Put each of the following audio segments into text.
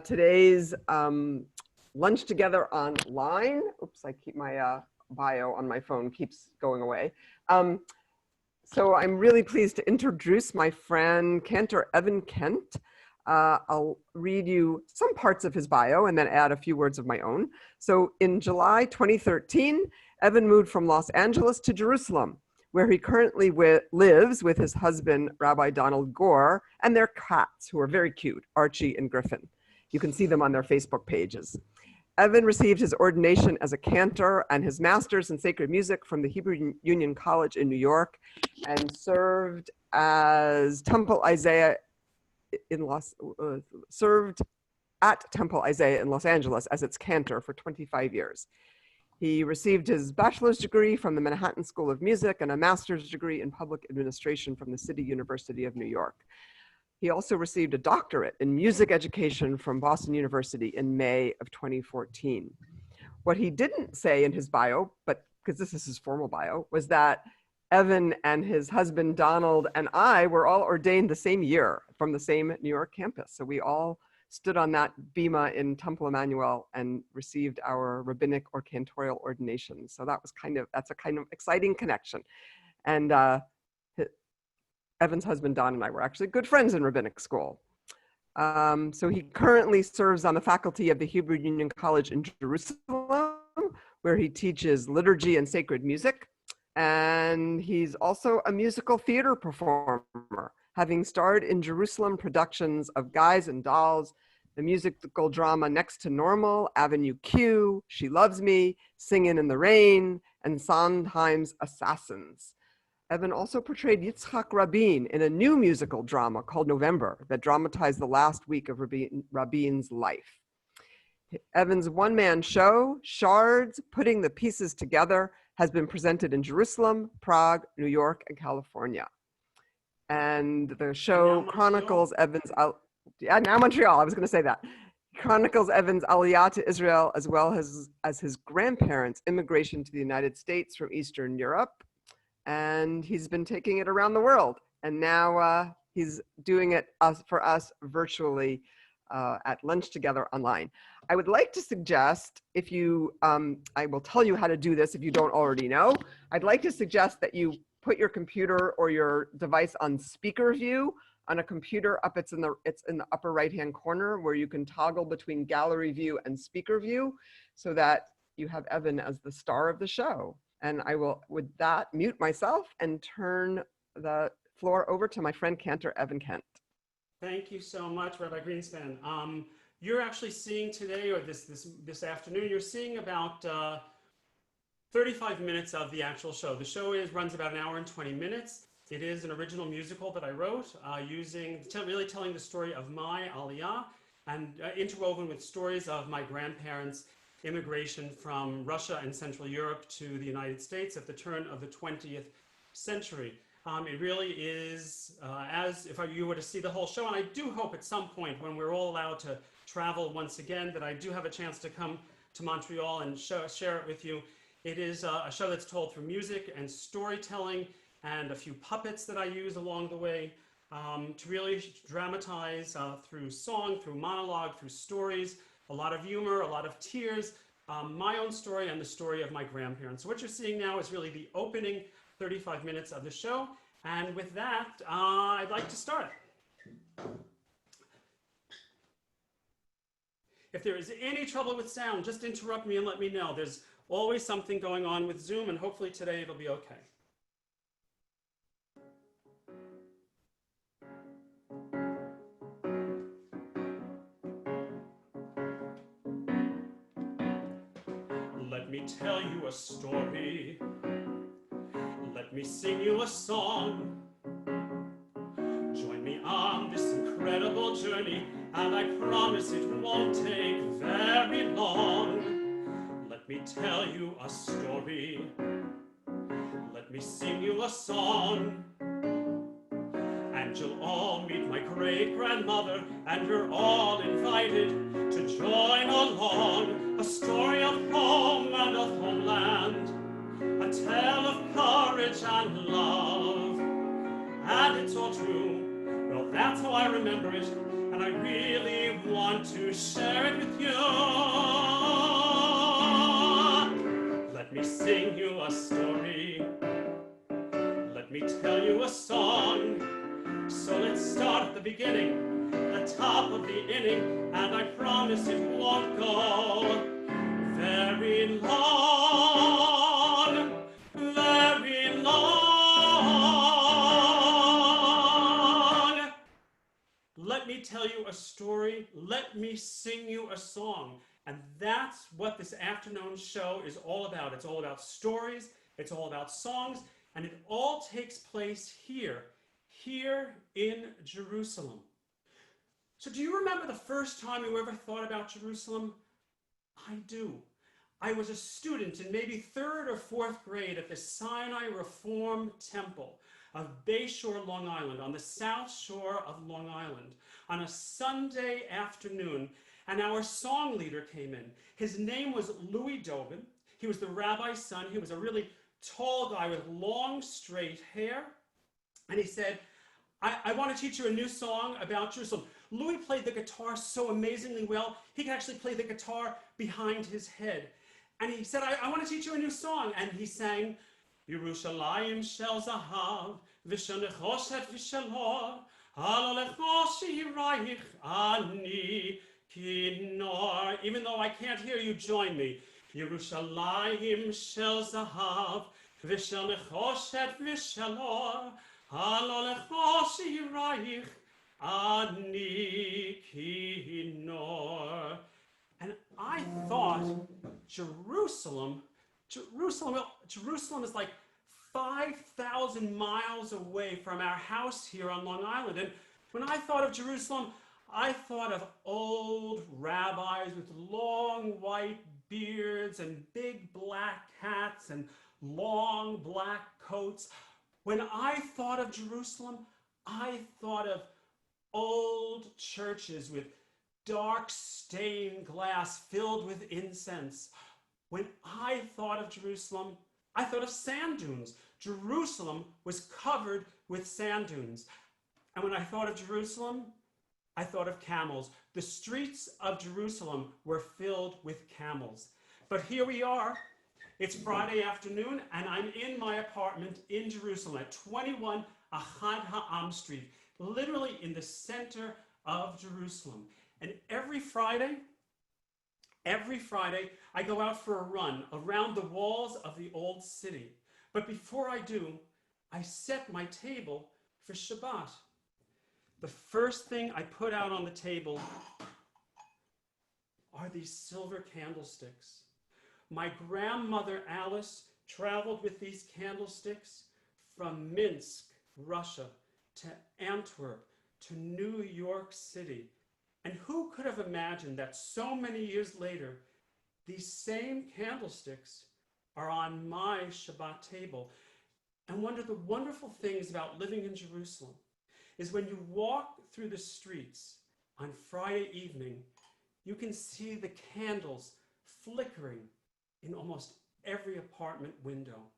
Today's lunch together online. Oops, I keep my bio on my phone, keeps going away. So I'm really pleased to introduce my friend Cantor Evan Kent. I'll read you some parts of his bio and then add a few words of my own. So in July 2013, Evan moved from Los Angeles to Jerusalem, where he currently lives with his husband, Rabbi Donald Gore, and their cats, who are very cute, Archie and Griffin. You can see them on their Facebook pages. Evan received his ordination as a cantor and his master's in sacred music from the Hebrew Union College in New York, and served as Temple Isaiah served at Temple Isaiah in Los Angeles as its cantor for 25 years. He received his bachelor's degree from the Manhattan School of Music and a master's degree in public administration from the City University of New York. He also received a doctorate in music education from Boston University in May of 2014. What he didn't say in his bio, but because this is his formal bio, was that Evan and his husband Donald and I were all ordained the same year from the same New York campus. So we all stood on that bima in Temple Emanu-El and received our rabbinic or cantorial ordination. So that's a kind of exciting connection. And Evan's husband, Don, and I were actually good friends in rabbinic school. So he currently serves on the faculty of the Hebrew Union College in Jerusalem, where he teaches liturgy and sacred music. And he's also a musical theater performer, having starred in Jerusalem productions of Guys and Dolls, the musical drama Next to Normal, Avenue Q, She Loves Me, Singin' in the Rain, and Sondheim's Assassins. Evan also portrayed Yitzhak Rabin in a new musical drama called November that dramatized the last week of Rabin's life. Evan's one-man show, Shards, Putting the Pieces Together, has been presented in Jerusalem, Prague, New York, and California. And the show chronicles Evan's, now Montreal, I was gonna say that. Chronicles Evan's aliyah to Israel, as well as his grandparents' immigration to the United States from Eastern Europe. And he's been taking it around the world. And now he's doing it for us virtually at Lunch Together online. I would like to suggest, if you, I will tell you how to do this if you don't already know. I'd like to suggest that you put your computer or your device on speaker view on a computer up, it's in the upper right-hand corner where you can toggle between gallery view and speaker view so that you have Evan as the star of the show. And I will, with that, mute myself and turn the floor over to my friend Cantor Evan Kent. Thank you so much, Rabbi Greenspan. You're actually seeing today, or this afternoon, you're seeing about 35 minutes of the actual show. The show runs about an hour and 20 minutes. It is an original musical that I wrote, really telling the story of my aliyah and interwoven with stories of my grandparents' immigration from Russia and Central Europe to the United States at the turn of the 20th century. It really is as if you were to see the whole show, and I do hope at some point when we're all allowed to travel once again that I do have a chance to come to Montreal and share it with you. It is a show that's told through music and storytelling and a few puppets that I use along the way to really dramatize through song, through monologue, through stories, a lot of humor, a lot of tears, my own story and the story of my grandparents. So what you're seeing now is really the opening 35 minutes of the show. And with that, I'd like to start. If there is any trouble with sound, just interrupt me and let me know. There's always something going on with Zoom, and hopefully today it'll be okay. Let me tell you a story. Let me sing you a song. Join me on this incredible journey, and I promise it won't take very long. Let me tell you a story. Let me sing you a song. And you'll all meet my great-grandmother, and you're all invited to join along. A story of home and of homeland, a tale of courage and love. And it's all true, well, that's how I remember it, and and I really want to share it with you. Let me sing you a story. Let me tell you a song. So let's start at the beginning, the top of the inning, and I promise it won't go very long, very long. Let me tell you a story. Let me sing you a song. And that's what this afternoon show is all about. It's all about stories. It's all about songs. And it all takes place here in Jerusalem. So do you remember the first time you ever thought about Jerusalem? I do. I was a student in maybe 3rd or 4th grade at the Sinai Reform Temple of Bayshore, Long Island, on the south shore of Long Island, on a Sunday afternoon, and our song leader came in. His name was Louis Dogan. He was the rabbi's son. He was a really tall guy with long, straight hair, and he said, I want to teach you a new song about Jerusalem. Louis played the guitar so amazingly well, he could actually play the guitar behind his head. And he said, I want to teach you a new song. And he sang, Yerushalayim shel zahav, v'shenechoshet v'shalor, halolechoshi yirayich ani kinor. Even though I can't hear you, join me. Yerushalayim shel zahav, v'shenechoshet v'shalor, halolechoshi yirayich ani kinor. And I thought, Jerusalem is like 5,000 miles away from our house here on Long Island. And when I thought of Jerusalem, I thought of old rabbis with long white beards and big black hats and long black coats. When I thought of Jerusalem, I thought of old churches with dark stained glass filled with incense. When I thought of Jerusalem, I thought of sand dunes. Jerusalem was covered with sand dunes. And when I thought of Jerusalem, I thought of camels. The streets of Jerusalem were filled with camels. But here we are. It's Friday afternoon, and I'm in my apartment in Jerusalem at 21 Ahad Ha'am Street, literally in the center of Jerusalem. And every Friday, I go out for a run around the walls of the old city. But before I do, I set my table for Shabbat. The first thing I put out on the table are these silver candlesticks. My grandmother Alice traveled with these candlesticks from Minsk, Russia, to Antwerp, to New York City. And who could have imagined that so many years later, these same candlesticks are on my Shabbat table? And one of the wonderful things about living in Jerusalem is when you walk through the streets on Friday evening, you can see the candles flickering in almost every apartment window.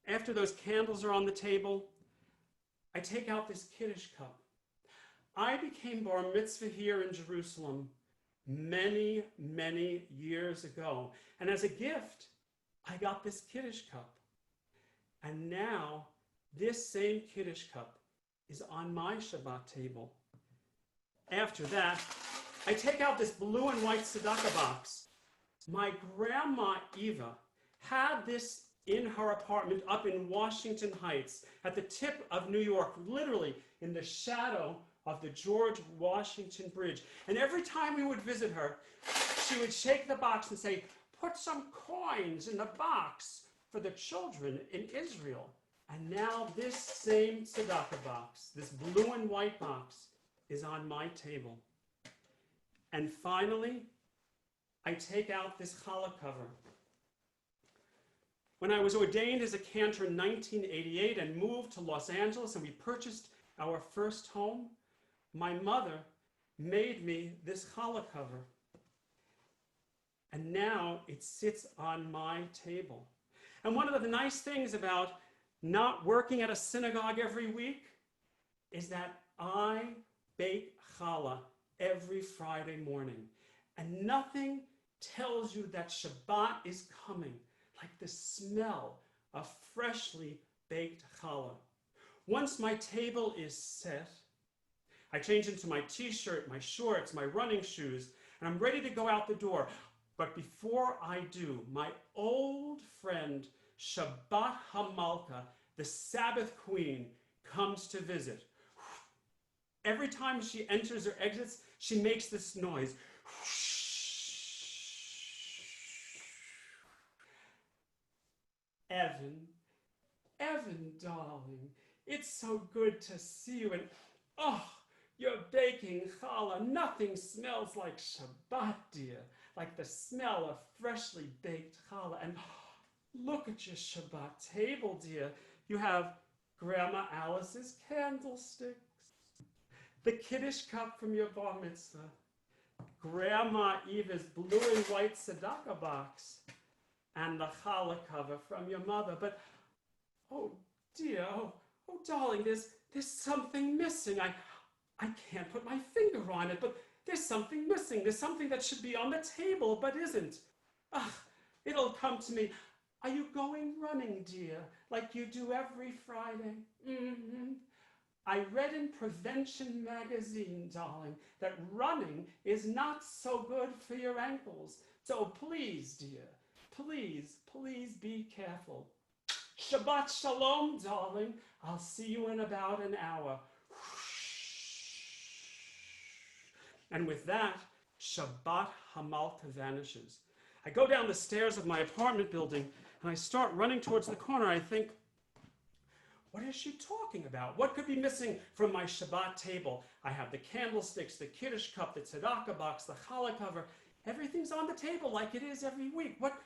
After those candles are on the table, I take out this Kiddush cup. I became bar mitzvah here in Jerusalem many, many years ago. And as a gift, I got this Kiddush cup. And now this same Kiddush cup is on my Shabbat table. After that, I take out this blue and white tzedakah box. My grandma Eva had this in her apartment up in Washington Heights at the tip of New York, literally in the shadow of the George Washington Bridge. And every time we would visit her, she would shake the box and say, put some coins in the box for the children in Israel. And now this same tzedakah box, this blue and white box, is on my table. And finally, I take out this challah cover. When I was ordained as a cantor in 1988 and moved to Los Angeles and we purchased our first home, my mother made me this challah cover. And now it sits on my table. And one of the nice things about not working at a synagogue every week is that I bake challah every Friday morning. And nothing tells you that Shabbat is coming like the smell of freshly baked challah. Once my table is set, I change into my t-shirt, my shorts, my running shoes, and I'm ready to go out the door. But before I do, my old friend Shabbat Hamalka, the Sabbath Queen, comes to visit. Every time she enters or exits, she makes this noise. Evan, darling, it's so good to see you. And oh, you're baking challah. Nothing smells like Shabbat, dear, like the smell of freshly baked challah. And look at your Shabbat table, dear. You have Grandma Alice's candlesticks, the Kiddush cup from your bar mitzvah, Grandma Eva's blue and white tzedakah box, and the challah cover from your mother. But oh dear, oh darling, there's something missing. I can't put my finger on it, but there's something missing. There's something that should be on the table, but isn't. It'll come to me. Are you going running, dear, like you do every Friday? Mm-hmm. I read in Prevention magazine, darling, that running is not so good for your ankles. So please, dear, please be careful. Shabbat shalom, darling. I'll see you in about an hour. And with that, Shabbat Hamalka vanishes. I go down the stairs of my apartment building and I start running towards the corner. I think, what is she talking about? What could be missing from my Shabbat table? I have the candlesticks, the Kiddush cup, the tzedakah box, the challah cover. Everything's on the table like it is every week. What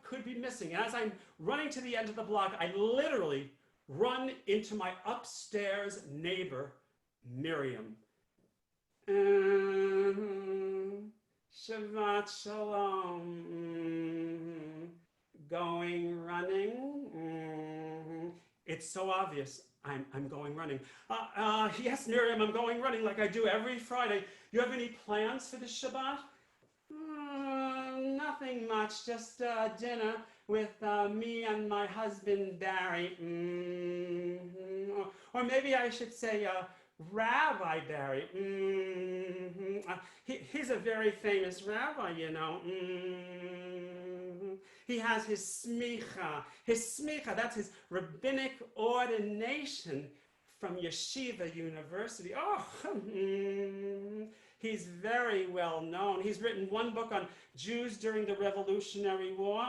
could be missing? And as I'm running to the end of the block, I literally run into my upstairs neighbor, Miriam. Shabbat shalom. Going running. It's so obvious. I'm going running. Yes, Miriam, I'm going running like I do every Friday. You have any plans for the Shabbat? Nothing much. Just dinner with me and my husband, Barry. Or maybe I should say Rabbi Barry. He's a very famous rabbi, you know. He has his smicha. His smicha, that's his rabbinic ordination from Yeshiva University. Oh, he's very well known. He's written one book on Jews during the Revolutionary War,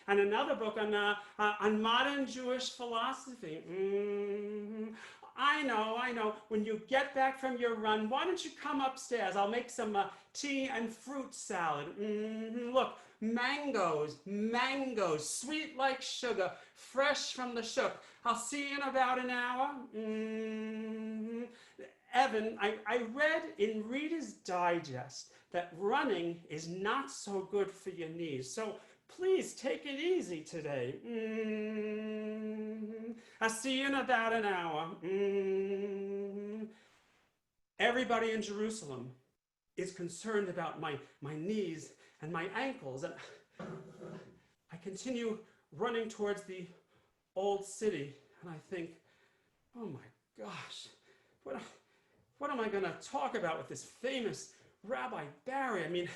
and another book on modern Jewish philosophy. I know. When you get back from your run, why don't you come upstairs? I'll make some tea and fruit salad. Look, mangoes, sweet like sugar, fresh from the shuk. I'll see you in about an hour. Evan, I read in Reader's Digest that running is not so good for your knees. So please take it easy today. I'll see you in about an hour. Everybody in Jerusalem is concerned about my knees and my ankles. And I continue running towards the old city, and I think, oh my gosh, what am I going to talk about with this famous Rabbi Barry? I mean,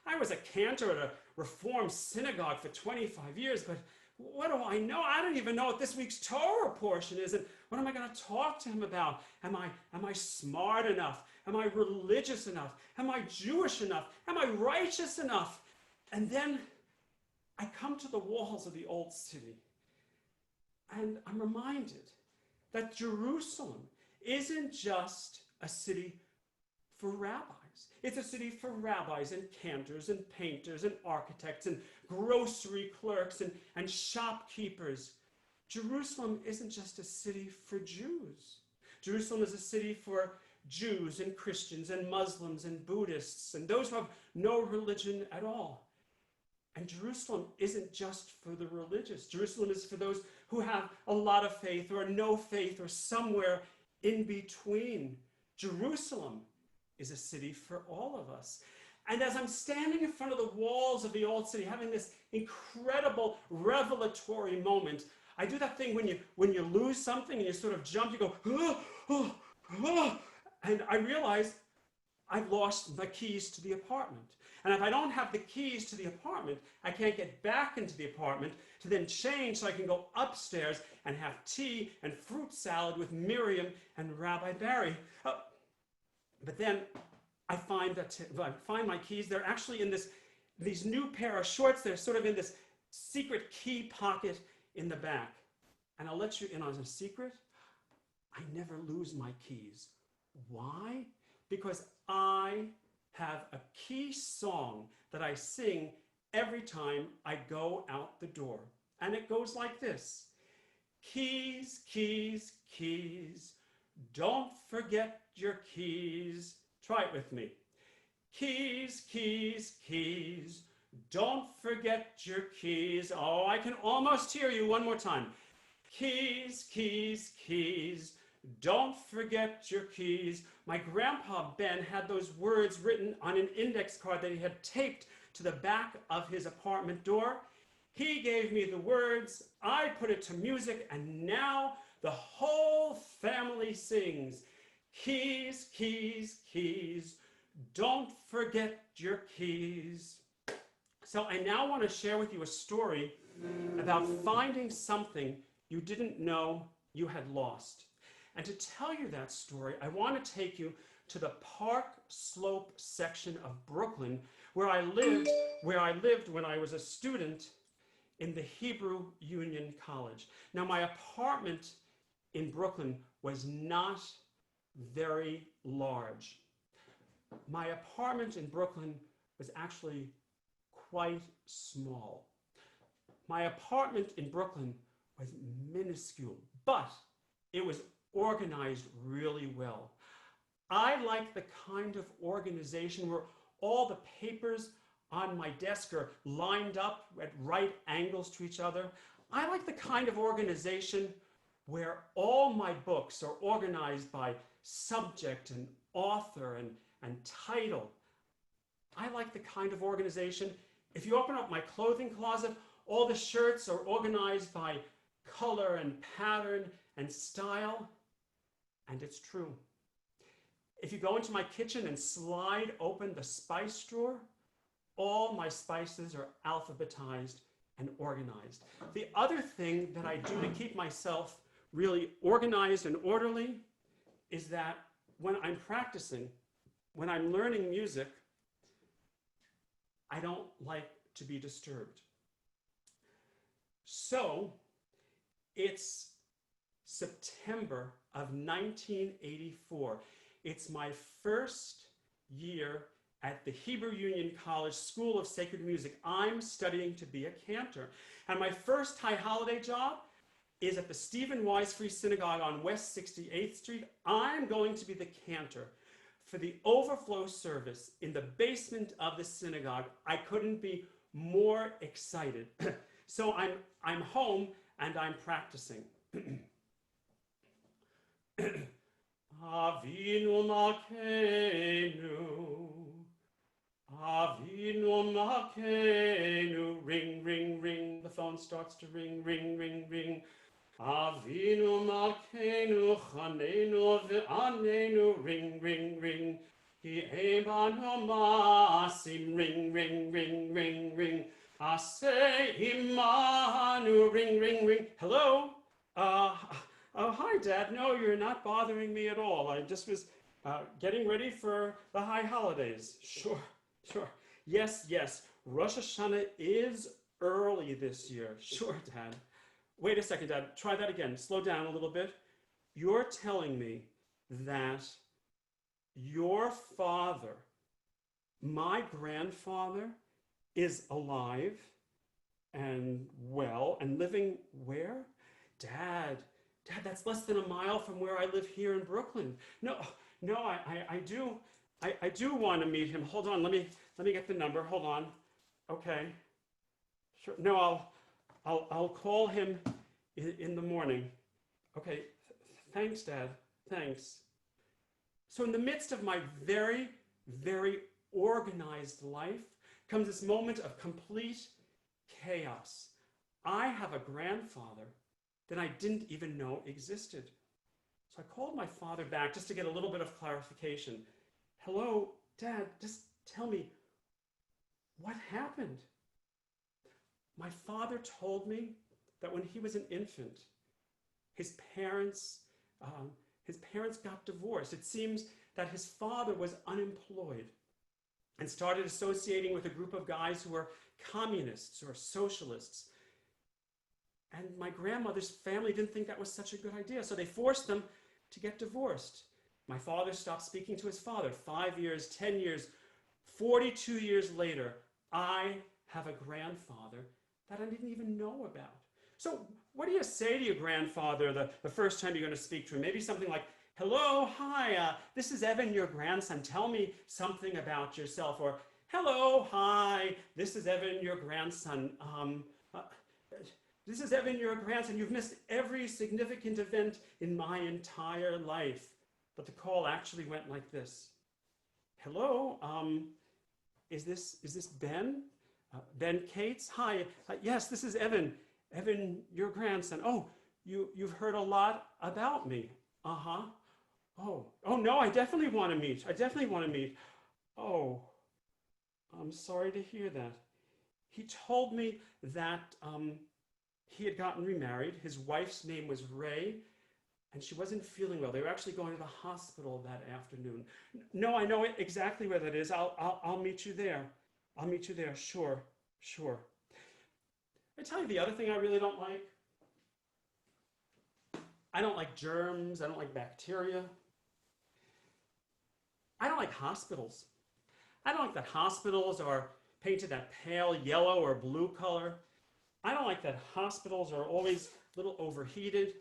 I was a cantor at a Reform synagogue for 25 years, but what do I know? I don't even know what this week's Torah portion is, and what am I going to talk to him about? Am I smart enough? Am I religious enough? Am I Jewish enough? Am I righteous enough? And then I come to the walls of the old city, and I'm reminded that Jerusalem isn't just a city for rabbis. It's a city for rabbis and cantors and painters and architects and grocery clerks and shopkeepers. Jerusalem isn't just a city for Jews. Jerusalem is a city for Jews and Christians and Muslims and Buddhists and those who have no religion at all. And Jerusalem isn't just for the religious. Jerusalem is for those who have a lot of faith or no faith or somewhere in between. Jerusalem is a city for all of us. And as I'm standing in front of the walls of the old city, having this incredible revelatory moment, I do that thing when you lose something and you sort of jump, you go, oh, oh, oh. And I realize I've lost the keys to the apartment. And if I don't have the keys to the apartment, I can't get back into the apartment to then change so I can go upstairs and have tea and fruit salad with Miriam and Rabbi Barry. But then I find my keys. They're actually in these new pair of shorts. They're sort of in this secret key pocket in the back. And I'll let you in on a secret. I never lose my keys. Why? Because I have a key song that I sing every time I go out the door. And it goes like this. Keys, keys, keys. Don't forget your keys. Try it with me. Keys, keys, keys. Don't forget your keys. Oh, I can almost hear you one more time. Keys, keys, keys. Don't forget your keys. My grandpa Ben had those words written on an index card that he had taped to the back of his apartment door. He gave me the words, I put it to music, and now the whole family sings. Keys, keys, keys. Don't forget your keys. So I now want to share with you a story about finding something you didn't know you had lost. And to tell you that story, I want to take you to the Park Slope section of Brooklyn, where I lived when I was a student in the Hebrew Union College. Now, my apartment in Brooklyn was not very large. My apartment in Brooklyn was actually quite small. My apartment in Brooklyn was minuscule, but it was organized really well. I like the kind of organization where all the papers on my desk are lined up at right angles to each other. I like the kind of organization where all my books are organized by subject and author and title. I like the kind of organization, if you open up my clothing closet, all the shirts are organized by color and pattern and style. And it's true. If you go into my kitchen and slide open the spice drawer, all my spices are alphabetized and organized. The other thing that I do to keep myself really organized and orderly is that when I'm practicing, when I'm learning music, I don't like to be disturbed. So it's September of 1984. It's my first year at the Hebrew Union College School of Sacred Music. I'm studying to be a cantor. And my first high holiday job is at the Stephen Wise Free Synagogue on West 68th Street. I'm going to be the cantor for the overflow service in the basement of the synagogue. I couldn't be more excited. So I'm home and I'm practicing. Avinu Malkeinu, Avinu Malkeinu, ring, ring, ring. The phone starts to ring, ring, ring, ring. Avinu Malkeinu, Chanenu ve'anenu, ring, ring, ring. Ki Emanu Masim, ring, ring, ring, ring, ring. Aseh Imanu, ring, ring, ring. Hello? Oh, hi, Dad. No, you're not bothering me at all. I just was getting ready for the high holidays. Sure, sure. Yes, yes. Rosh Hashanah is early this year. Sure, Dad. Wait a second, Dad. Try that again. Slow down a little bit. You're telling me that your father, my grandfather, is alive and well and living where? Dad, that's less than a mile from where I live here in Brooklyn. No, I do want to meet him. Hold on, let me get the number. Hold on. Okay. Sure. No, I'll call him in the morning. Okay. Thanks, Dad. Thanks. So in the midst of my very, very organized life comes this moment of complete chaos. I have a grandfather that I didn't even know existed. So I called my father back just to get a little bit of clarification. Hello, Dad, just tell me, what happened? My father told me that when he was an infant, his parents got divorced. It seems that his father was unemployed and started associating with a group of guys who were communists or socialists. And my grandmother's family didn't think that was such a good idea, so they forced them to get divorced. My father stopped speaking to his father. 5 years, 10 years, 42 years later, I have a grandfather that I didn't even know about. So what do you say to your grandfather the first time you're going to speak to him? Maybe something like, hello, hi, this is Evan, your grandson. Tell me something about yourself. Or, hello, hi, this is Evan, your grandson. This is Evan, your grandson. You've missed every significant event in my entire life. But the call actually went like this. Hello, is this Ben? Ben Cates? Hi, yes, this is Evan. Evan, your grandson. Oh, you've heard a lot about me. Uh-huh. Oh no, I definitely want to meet. I definitely want to meet. Oh, I'm sorry to hear that. He told me that he had gotten remarried. His wife's name was Ray, and she wasn't feeling well. They were actually going to the hospital that afternoon. No, I know exactly where that is. I'll meet you there. I'll meet you there. Sure. I tell you the other thing I really don't like. I don't like germs. I don't like bacteria. I don't like hospitals. I don't like that hospitals are painted that pale yellow or blue color. I don't like that hospitals are always a little overheated.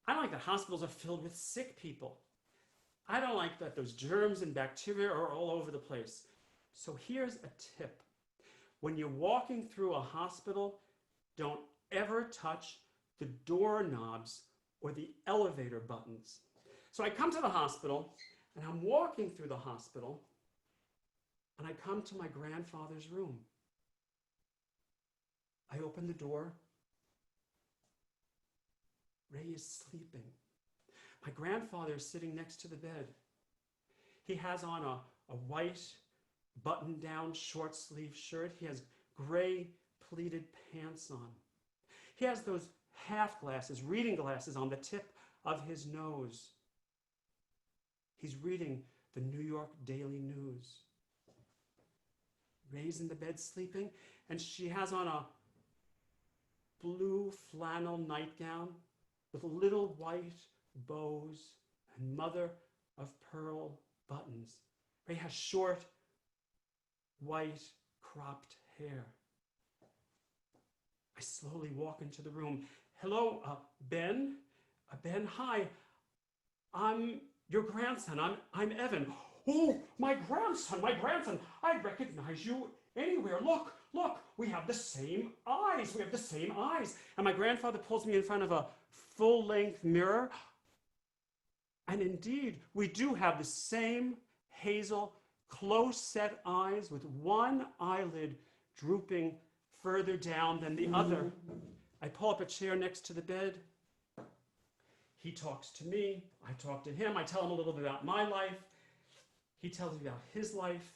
I don't like that hospitals are filled with sick people. I don't like that those germs and bacteria are all over the place. So here's a tip. When you're walking through a hospital, don't ever touch the doorknobs or the elevator buttons. So I come to the hospital, and I'm walking through the hospital, and I come to my grandfather's room. I open the door. Ray is sleeping. My grandfather is sitting next to the bed. He has on a white button-down short-sleeve shirt. He has gray pleated pants on. He has those half glasses, reading glasses on the tip of his nose. He's reading the New York Daily News. Ray's in the bed sleeping, and she has on a blue flannel nightgown with little white bows and mother-of-pearl buttons. Ray has short, white, cropped hair. I slowly walk into the room. Hello, Ben? Ben, hi. I'm your grandson. I'm Evan. Oh, my grandson. I recognize you anywhere. Look, we have the same eyes. And my grandfather pulls me in front of a full-length mirror. And indeed, we do have the same hazel, close-set eyes with one eyelid drooping further down than the other. I pull up a chair next to the bed. He talks to me. I talk to him. I tell him a little bit about my life. He tells me about his life.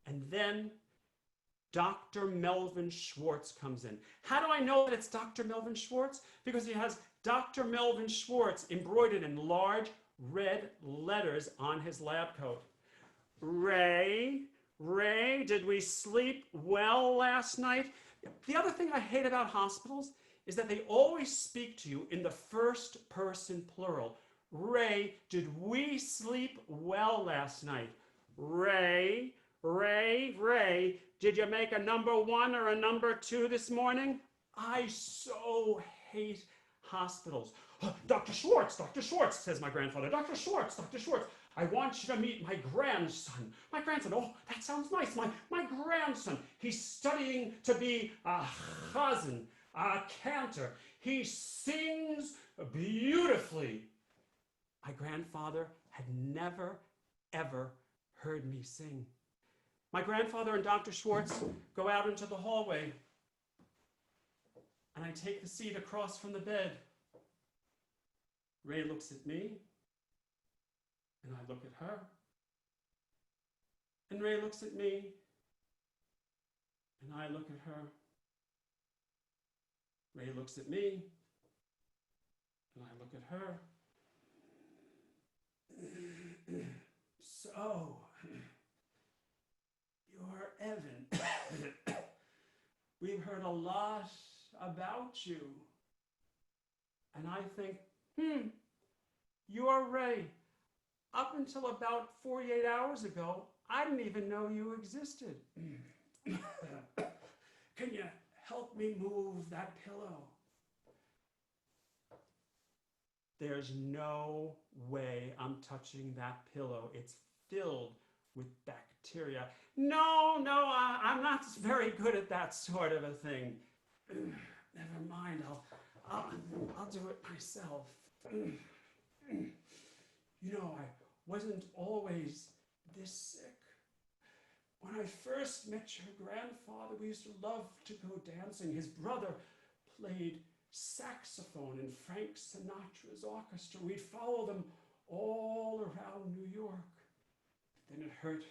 And then Dr. Melvin Schwartz comes in. How do I know that it's Dr. Melvin Schwartz? Because he has Dr. Melvin Schwartz embroidered in large red letters on his lab coat. Ray, did we sleep well last night? The other thing I hate about hospitals is that they always speak to you in the first person plural. Ray, did we sleep well last night? Ray, did you make a number 1 or a number 2 this morning? I so hate hospitals. Dr. Schwartz, says my grandfather. Dr. Schwartz, I want you to meet my grandson. My grandson, oh, that sounds nice. My grandson, he's studying to be a chazan, a cantor. He sings beautifully. My grandfather had never, ever heard me sing. My grandfather and Dr. Schwartz go out into the hallway, and I take the seat across from the bed. Ray looks at me, and I look at her. And Ray looks at me, and I look at her. Ray looks at me, and I look at her. So, you're Evan. We've heard a lot about you. And I think, you're Ray. Up until about 48 hours ago, I didn't even know you existed. Can you help me move that pillow? There's no way I'm touching that pillow. It's filled with bacteria. No, I'm not very good at that sort of a thing. Never mind, I'll do it myself. You know, I wasn't always this sick. When I first met your grandfather, we used to love to go dancing. His brother played saxophone in Frank Sinatra's orchestra. We'd follow them all around New York. Then it hurt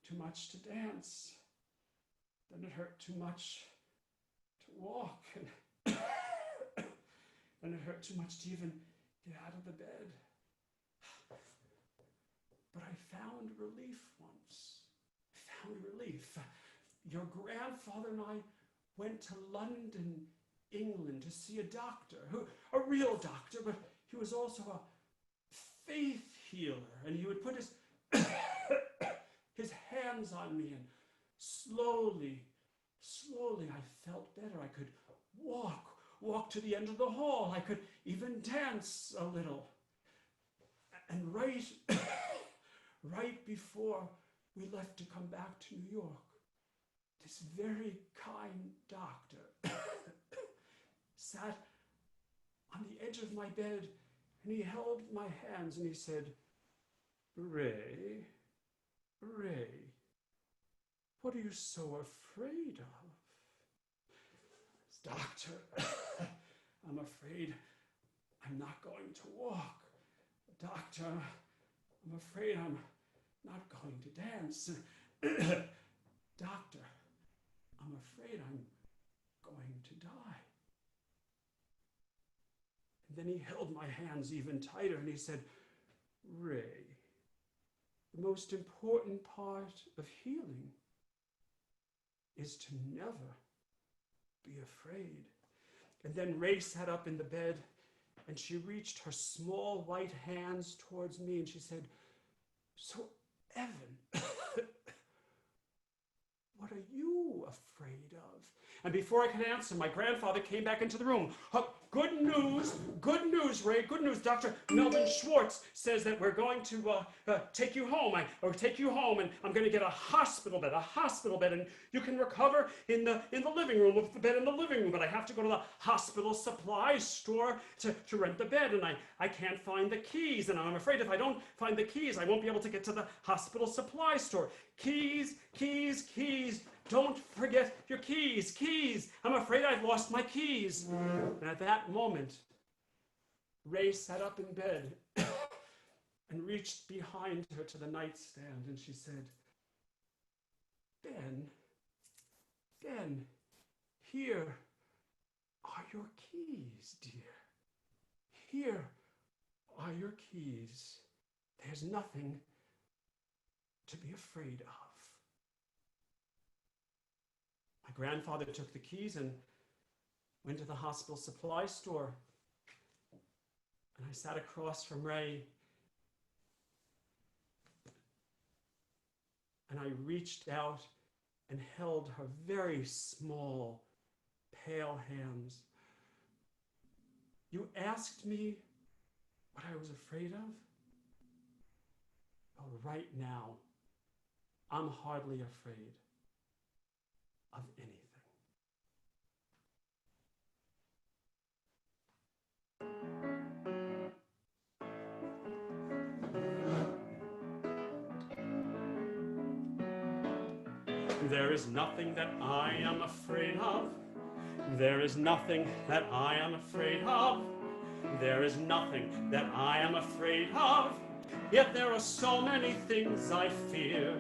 too much to dance. Then it hurt too much to walk. And then it hurt too much to even get out of the bed. But I found relief once. I found relief. Your grandfather and I went to London, England, to see a doctor, a real doctor, but he was also a faith healer, and he would put his his hands on me, and slowly I felt better. I could walk to the end of the hall. I could even dance a little. And right before we left to come back to New York, this very kind doctor sat on the edge of my bed, and he held my hands and he said, Ray, what are you so afraid of? Doctor, I'm afraid I'm not going to walk. Doctor, I'm afraid I'm not going to dance. Doctor, I'm afraid I'm going to die. And then he held my hands even tighter and he said, Ray, the most important part of healing is to never be afraid. And then Ray sat up in the bed and she reached her small white hands towards me and she said, so Evan, what are you afraid of? And before I could answer, my grandfather came back into the room. Good news, Ray, good news. Dr. Melvin Schwartz says that we're going to take you home. And I'm going to get a hospital bed, and you can recover in the living room, with the bed in the living room. But I have to go to the hospital supply store to rent the bed, and I can't find the keys. And I'm afraid if I don't find the keys, I won't be able to get to the hospital supply store. Keys. Don't forget your keys. I'm afraid I've lost my keys. And at that moment, Ray sat up in bed and reached behind her to the nightstand, and she said, Ben, here are your keys, dear. Here are your keys. There's nothing to be afraid of. My grandfather took the keys and went to the hospital supply store. And I sat across from Ray. And I reached out and held her very small, pale hands. You asked me what I was afraid of? Well, right now, I'm hardly afraid of anything. There is nothing that I am afraid of. There is nothing that I am afraid of. There is nothing that I am afraid of. Yet there are so many things I fear.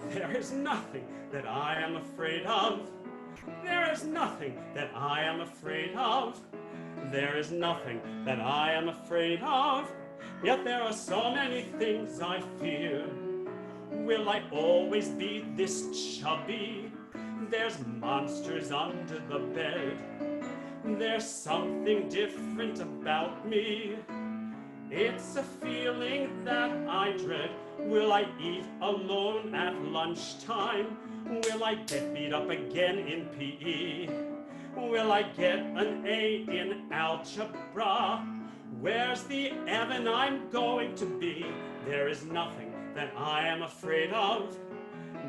There is nothing that I am afraid of. There is nothing that I am afraid of. There is nothing that I am afraid of. Yet there are so many things I fear. Will I always be this chubby? There's monsters under the bed. There's something different about me. It's a feeling that I dread. Will I eat alone at lunchtime? Will I get beat up again in PE? Will I get an A in algebra? Where's the Evan I'm going to be? There is nothing that I am afraid of.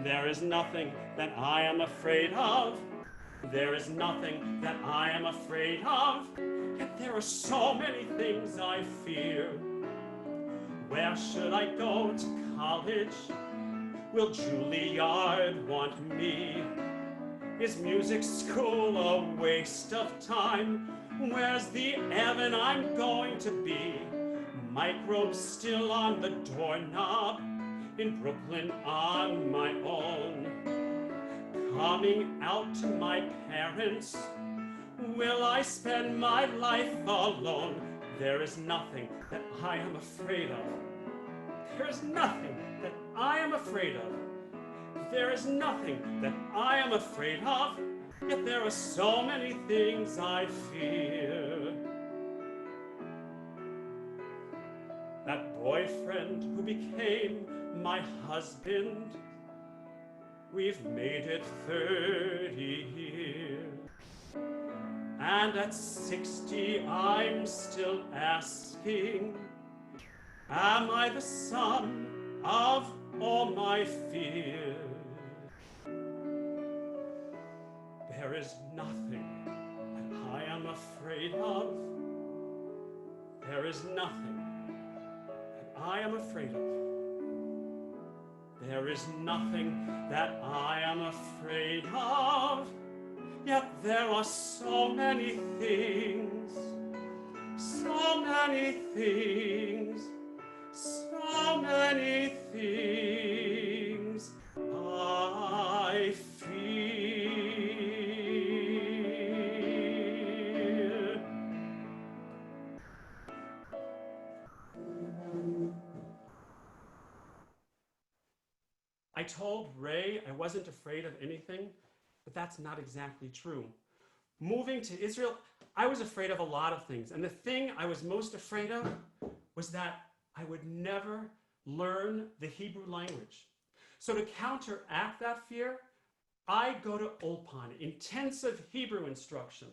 There is nothing that I am afraid of. There is nothing that I am afraid of. Yet there are so many things I fear. Where should I go to college? Will Juilliard want me? Is music school a waste of time? Where's the Evan I'm going to be? Microbes still on the doorknob. In Brooklyn on my own. Coming out to my parents. Will I spend my life alone? There is nothing that I am afraid of. There is nothing that I am afraid of. There is nothing that I am afraid of. Yet there are so many things I fear. That boyfriend who became my husband, we've made it 30 years. And at 60 I'm still asking, am I the sum of all my fears? There is nothing that I am afraid of. There is nothing that I am afraid of. There is nothing that I am afraid of. Yet there are so many things, so many things, so many things I fear. I told Ray I wasn't afraid of anything, but that's not exactly true. Moving to Israel, I was afraid of a lot of things. And the thing I was most afraid of was that I would never learn the Hebrew language. So to counteract that fear, I go to Ulpan, intensive Hebrew instruction,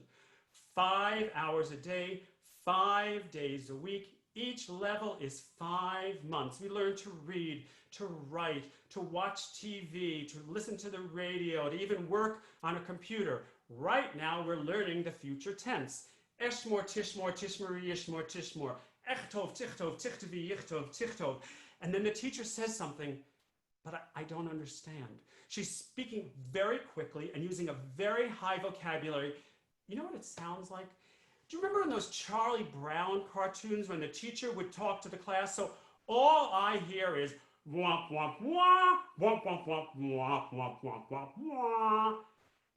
5 hours a day, 5 days a week. Each level is 5 months. We learn to read, to write, to watch TV, to listen to the radio, to even work on a computer. Right now, we're learning the future tense. Eshmor, tishmor, tishmori, yishmor, tishmor. Echtov, tichtov, tichtovi, yichtov, tichtov. And then the teacher says something, but I don't understand. She's speaking very quickly and using a very high vocabulary. You know what it sounds like? Do you remember in those Charlie Brown cartoons when the teacher would talk to the class? So all I hear is womp, womp, womp, womp, womp, womp, womp, womp, womp, womp, womp.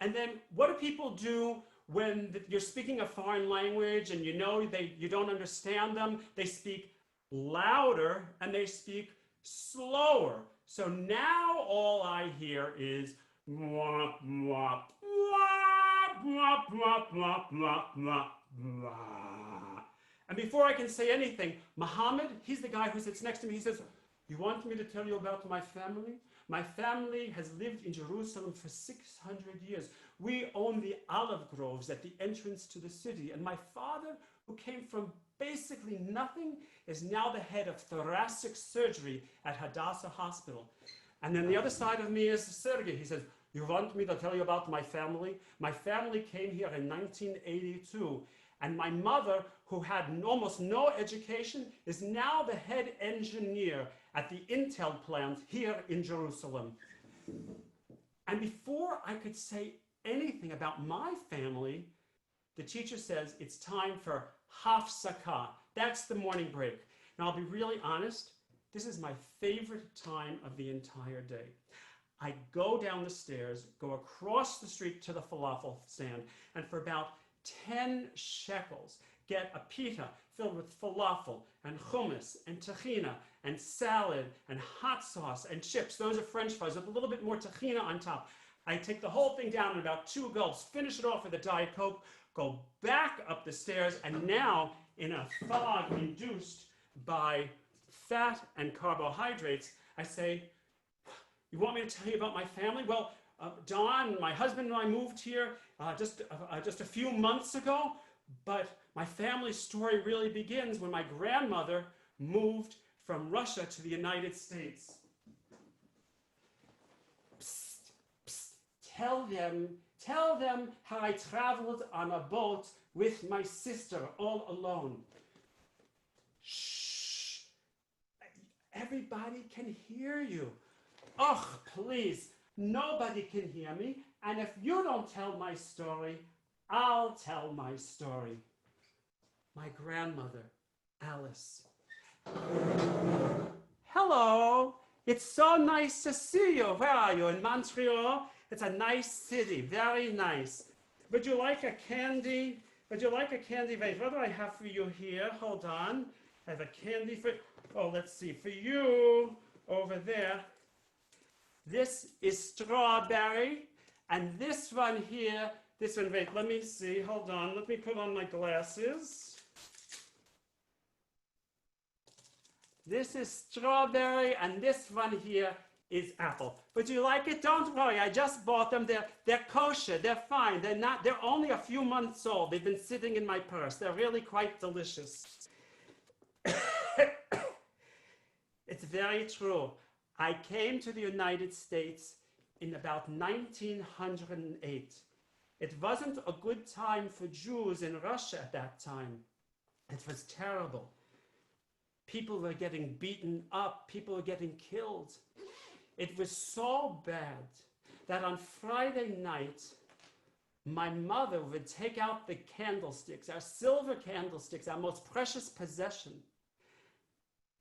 And then what do people do when you're speaking a foreign language and you know you don't understand them? They speak louder and they speak slower. So now all I hear is womp, womp, womp, womp, womp, womp, womp, womp. And before I can say anything, Muhammad, he's the guy who sits next to me, he says, you want me to tell you about my family? My family has lived in Jerusalem for 600 years. We own the olive groves at the entrance to the city. And my father, who came from basically nothing, is now the head of thoracic surgery at Hadassah Hospital. And then the other side of me is Sergey. He says, you want me to tell you about my family? My family came here in 1982. And my mother, who had almost no education, is now the head engineer at the Intel plant here in Jerusalem. And before I could say anything about my family, the teacher says it's time for hafsaka. That's the morning break. And I'll be really honest, this is my favorite time of the entire day. I go down the stairs, go across the street to the falafel stand, and for about 10 shekels, get a pita filled with falafel and hummus and tahina and salad and hot sauce and chips. Those are French fries with a little bit more tahina on top. I take the whole thing down in about 2 gulps, finish it off with a Diet Coke, go back up the stairs, and now in a fog induced by fat and carbohydrates, I say, you want me to tell you about my family? Well, Don, my husband and I moved here just a few months ago, but my family story really begins when my grandmother moved from Russia to the United States. Psst, psst, tell them how I traveled on a boat with my sister all alone. Shh, everybody can hear you. Oh, please, nobody can hear me, and if you don't tell my story, I'll tell my story. My grandmother, Alice. Hello, it's so nice to see you. Where are you, in Montreal? It's a nice city, very nice. Would you like a candy? Would you like a candy? Wait, what do I have for you here? Hold on. I have a candy for, oh, let's see, for you over there. This is strawberry, and this one here, this one, wait, let me see, hold on, let me put on my glasses. This is strawberry, and this one here is apple. Would you like it? Don't worry, I just bought them. They're kosher, they're fine. They're only a few months old. They've been sitting in my purse. They're really quite delicious. It's very true. I came to the United States in about 1908. It wasn't a good time for Jews in Russia at that time. It was terrible. People were getting beaten up. People were getting killed. It was so bad that on Friday night, my mother would take out the candlesticks, our silver candlesticks, our most precious possession,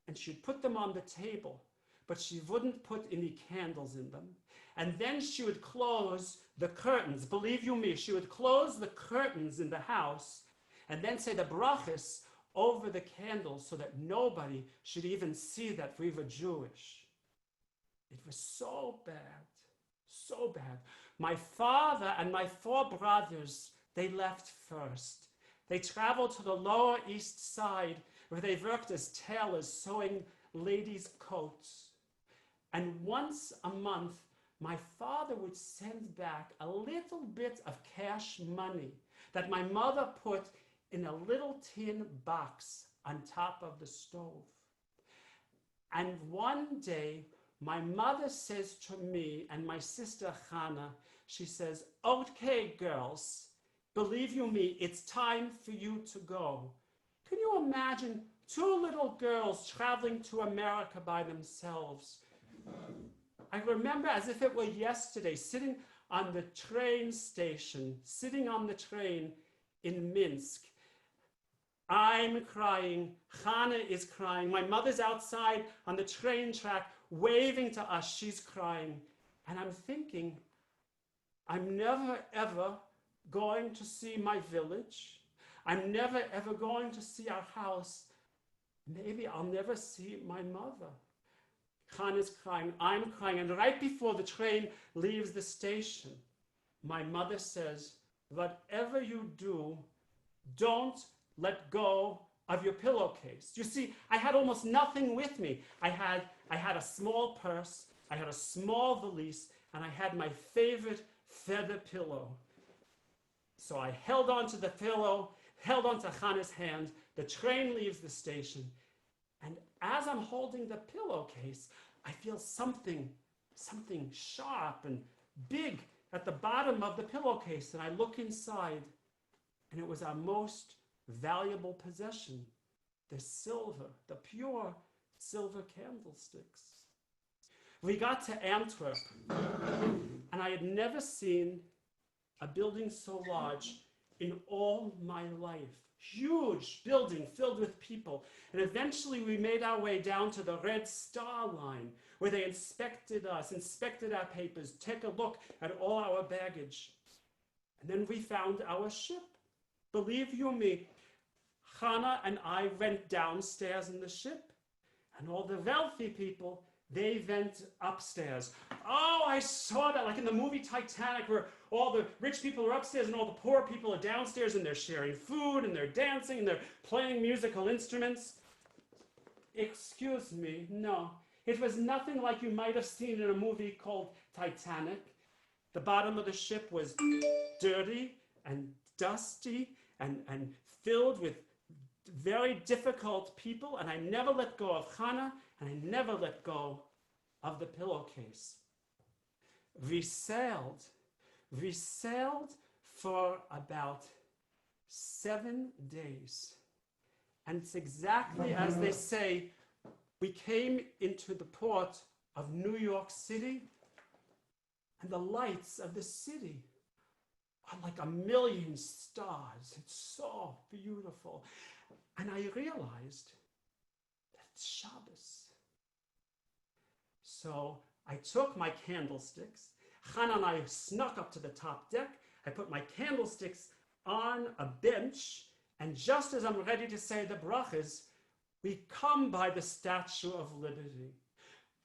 and she'd put them on the table, but she wouldn't put any candles in them. And then she would close the curtains. Believe you me, she would close the curtains in the house and then say the brachas over the candles so that nobody should even see that we were Jewish. It was so bad, so bad. My father and my 4 brothers, they left first. They traveled to the Lower East Side where they worked as tailors sewing ladies' coats. And once a month, my father would send back a little bit of cash money that my mother put in a little tin box on top of the stove. And one day, my mother says to me and my sister Hannah, she says, okay, girls, believe you me, it's time for you to go. Can you imagine 2 little girls traveling to America by themselves? I remember as if it were yesterday, sitting on the train station, sitting on the train in Minsk. I'm crying, Hannah is crying, my mother's outside on the train track waving to us, she's crying. And I'm thinking, I'm never ever going to see my village. I'm never ever going to see our house. Maybe I'll never see my mother. Hannah's crying, I'm crying, and right before the train leaves the station, my mother says, whatever you do, don't let go of your pillowcase. You see, I had almost nothing with me. I had a small purse, I had a small valise, and I had my favorite feather pillow. So I held onto the pillow, held onto Hannah's hand. The train leaves the station, and as I'm holding the pillowcase, I feel something sharp and big at the bottom of the pillowcase, and I look inside, and it was our most valuable possession, the silver, the pure silver candlesticks. We got to Antwerp. And I had never seen a building so large in all my life. Huge building filled with people. And eventually we made our way down to the Red Star Line, where they inspected us, inspected our papers, take a look at all our baggage. And then we found our ship. Believe you me, Hannah and I went downstairs in the ship, and all the wealthy people, they went upstairs. Oh, I saw that, like in the movie Titanic, where all the rich people are upstairs and all the poor people are downstairs, and they're sharing food and they're dancing and they're playing musical instruments. Excuse me, no. It was nothing like you might have seen in a movie called Titanic. The bottom of the ship was dirty and dusty and filled with very difficult people, and I never let go of Hannah, and I never let go of the pillowcase. We sailed for about 7 days. And it's exactly as they say, we came into the port of New York City, and the lights of the city are like a million stars. It's so beautiful. And I realized that it's Shabbos. So I took my candlesticks. Hannah and I snuck up to the top deck. I put my candlesticks on a bench, and just as I'm ready to say the brachas, we come by the Statue of Liberty.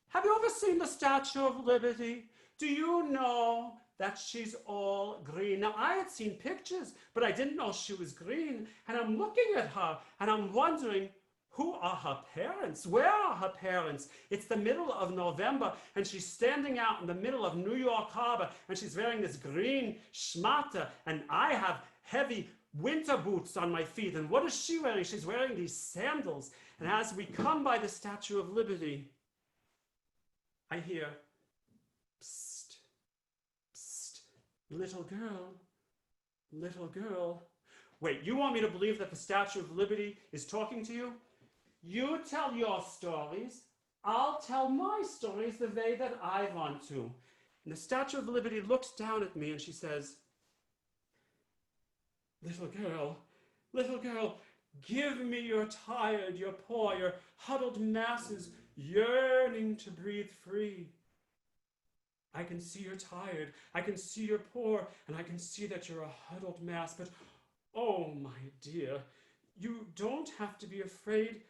Have you ever seen the Statue of Liberty? Do you know that she's all green? Now, I had seen pictures, but I didn't know she was green. And I'm looking at her, and I'm wondering, who are her parents? Where are her parents? It's the middle of November, and she's standing out in the middle of New York Harbor, and she's wearing this green schmata, and I have heavy winter boots on my feet. And what is she wearing? She's wearing these sandals. And as we come by the Statue of Liberty, I hear, psst, psst, little girl, little girl. Wait, you want me to believe that the Statue of Liberty is talking to you? You tell your stories, I'll tell my stories the way that I want to. And the Statue of Liberty looks down at me and she says, little girl, give me your tired, your poor, your huddled masses yearning to breathe free. I can see you're tired, I can see you're poor, and I can see that you're a huddled mass, but oh my dear, you don't have to be afraid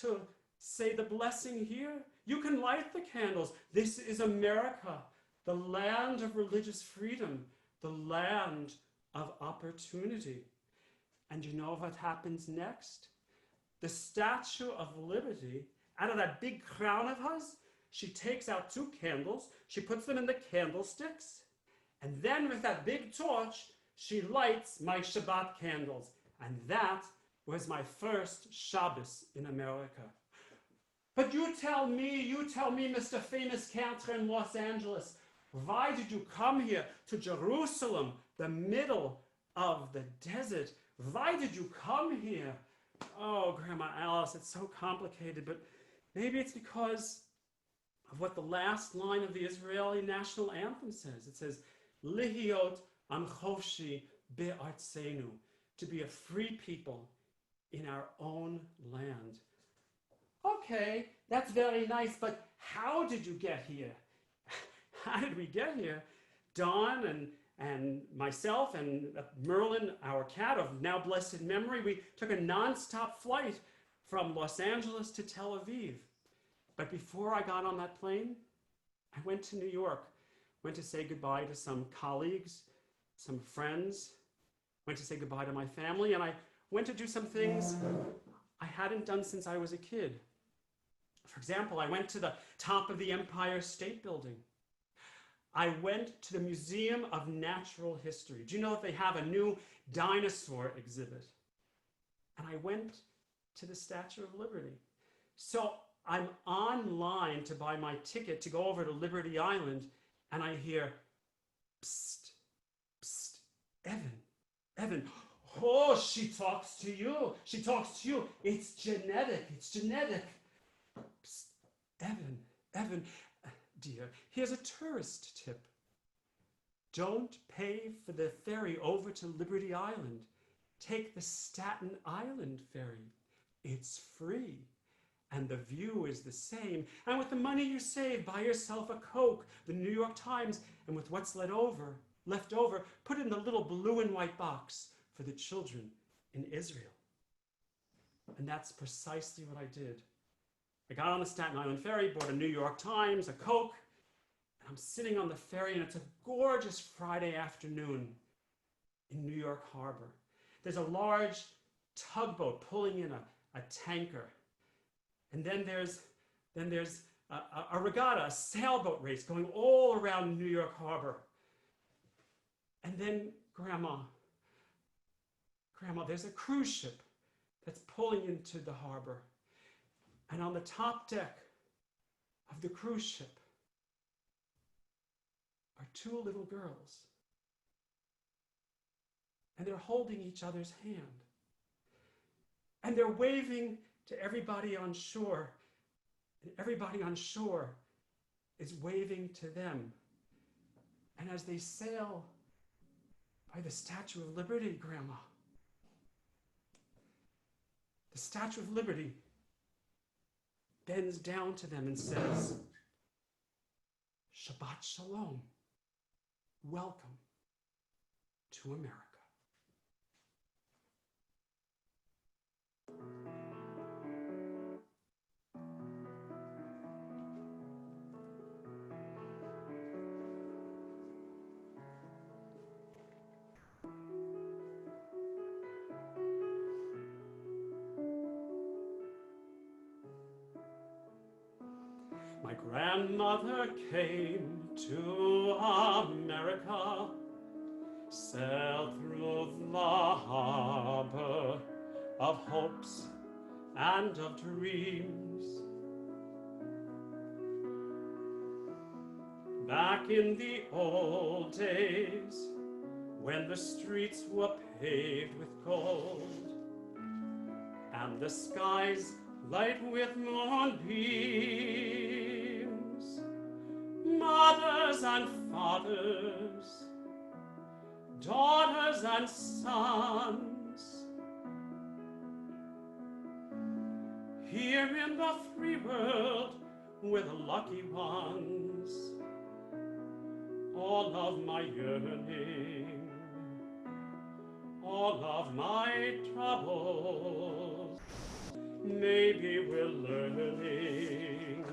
to say the blessing here. You can light the candles. This is America, the land of religious freedom, the land of opportunity. And you know what happens next? The Statue of Liberty, out of that big crown of hers, she takes out 2 candles, she puts them in the candlesticks, and then with that big torch, she lights my Shabbat candles. And that was my first Shabbos in America. But you tell me, Mr. Famous Cantor in Los Angeles, why did you come here to Jerusalem, the middle of the desert? Why did you come here? Oh, Grandma Alice, it's so complicated, but maybe it's because of what the last line of the Israeli national anthem says. It says, Lihiot am chofshi be'artzenu, to be a free people in our own land. Okay, that's very nice, but how did you get here? How did we get here? Dawn and myself and Merlin, our cat of now blessed memory, we took a nonstop flight from Los Angeles to Tel Aviv. But before I got on that plane, I went to New York, went to say goodbye to some colleagues, some friends, went to say goodbye to my family, and I went to do some things I hadn't done since I was a kid. For example, I went to the top of the Empire State Building. I went to the Museum of Natural History. Do you know that they have a new dinosaur exhibit? And I went to the Statue of Liberty. So I'm online to buy my ticket to go over to Liberty Island, and I hear, psst, psst, Evan, oh, she talks to you. It's genetic. Psst, Evan, dear, here's a tourist tip. Don't pay for the ferry over to Liberty Island. Take the Staten Island ferry. It's free, and the view is the same. And with the money you save, buy yourself a Coke, the New York Times, and with what's left over, put it in the little blue and white box for the children in Israel. And that's precisely what I did. I got on the Staten Island ferry, bought a New York Times, a Coke, and I'm sitting on the ferry, and it's a gorgeous Friday afternoon in New York Harbor. There's a large tugboat pulling in a tanker. And then there's a regatta, a sailboat race going all around New York Harbor. And then, Grandma, there's a cruise ship that's pulling into the harbor. And on the top deck of the cruise ship are two little girls. And they're holding each other's hand. And they're waving to everybody on shore. And everybody on shore is waving to them. And as they sail by the Statue of Liberty, Grandma, the Statue of Liberty bends down to them and says, Shabbat Shalom, welcome to America. My grandmother came to America, sailed through the harbor of hopes and of dreams. Back in the old days, when the streets were paved with gold, and the skies light with moonbeams, mothers and fathers, daughters and sons, here in the free world we're the lucky ones. All of my yearning, all of my troubles, maybe we're learning.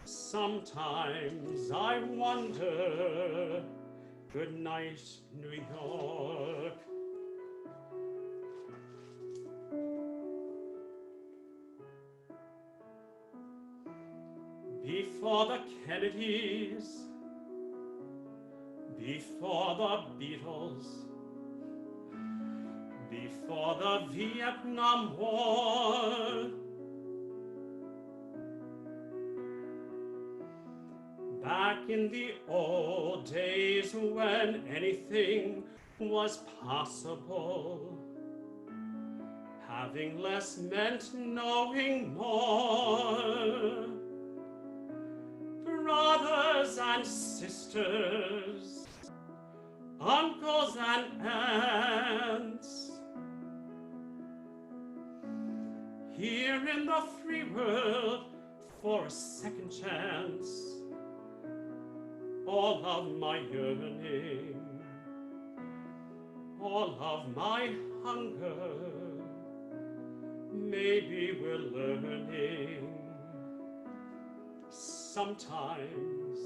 Sometimes I wonder, good night, New York. Before the Kennedys, before the Beatles, before the Vietnam War, back in the old days when anything was possible, having less meant knowing more. Brothers and sisters, uncles and aunts, here in the free world for a second chance. All of my yearning, all of my hunger, maybe we're learning. Sometimes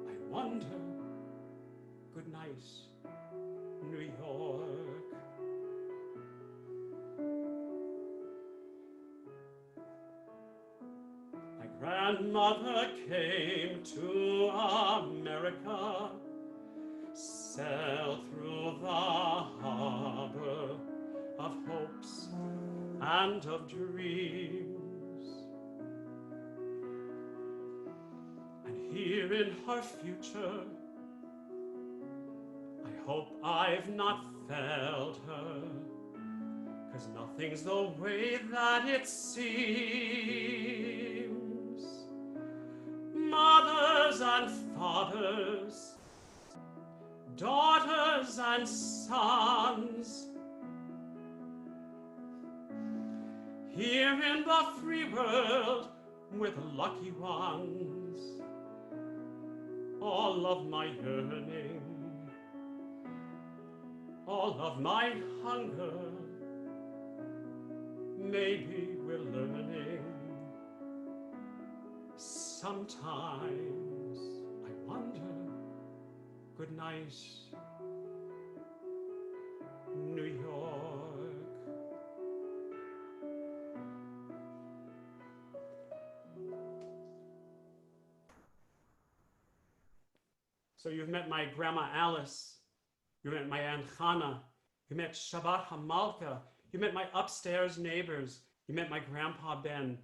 I wonder, good night, New York. My grandmother came to America, sailed through the harbor of hopes and of dreams. And here in her future, I hope I've not failed her, 'cause nothing's the way that it seems. Mothers and fathers, daughters and sons. Here in the free world with lucky ones, all of my yearning, all of my hunger, maybe we're learning. Sometimes I wonder, good night, New York. So you've met my grandma Alice, you met my Aunt Hannah, you met Shabbat Hamalka, you met my upstairs neighbors, you met my grandpa Ben.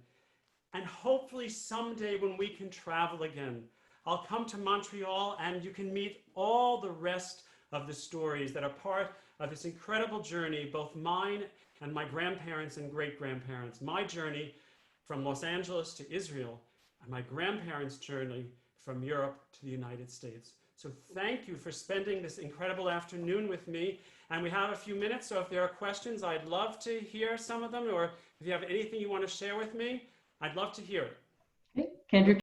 And hopefully someday when we can travel again, I'll come to Montreal and you can meet all the rest of the stories that are part of this incredible journey, both mine and my grandparents and great-grandparents. My journey from Los Angeles to Israel and my grandparents' journey from Europe to the United States. So thank you for spending this incredible afternoon with me. And we have a few minutes, so if there are questions, I'd love to hear some of them, or if you have anything you want to share with me, I'd love to hear it. Okay. Cantor,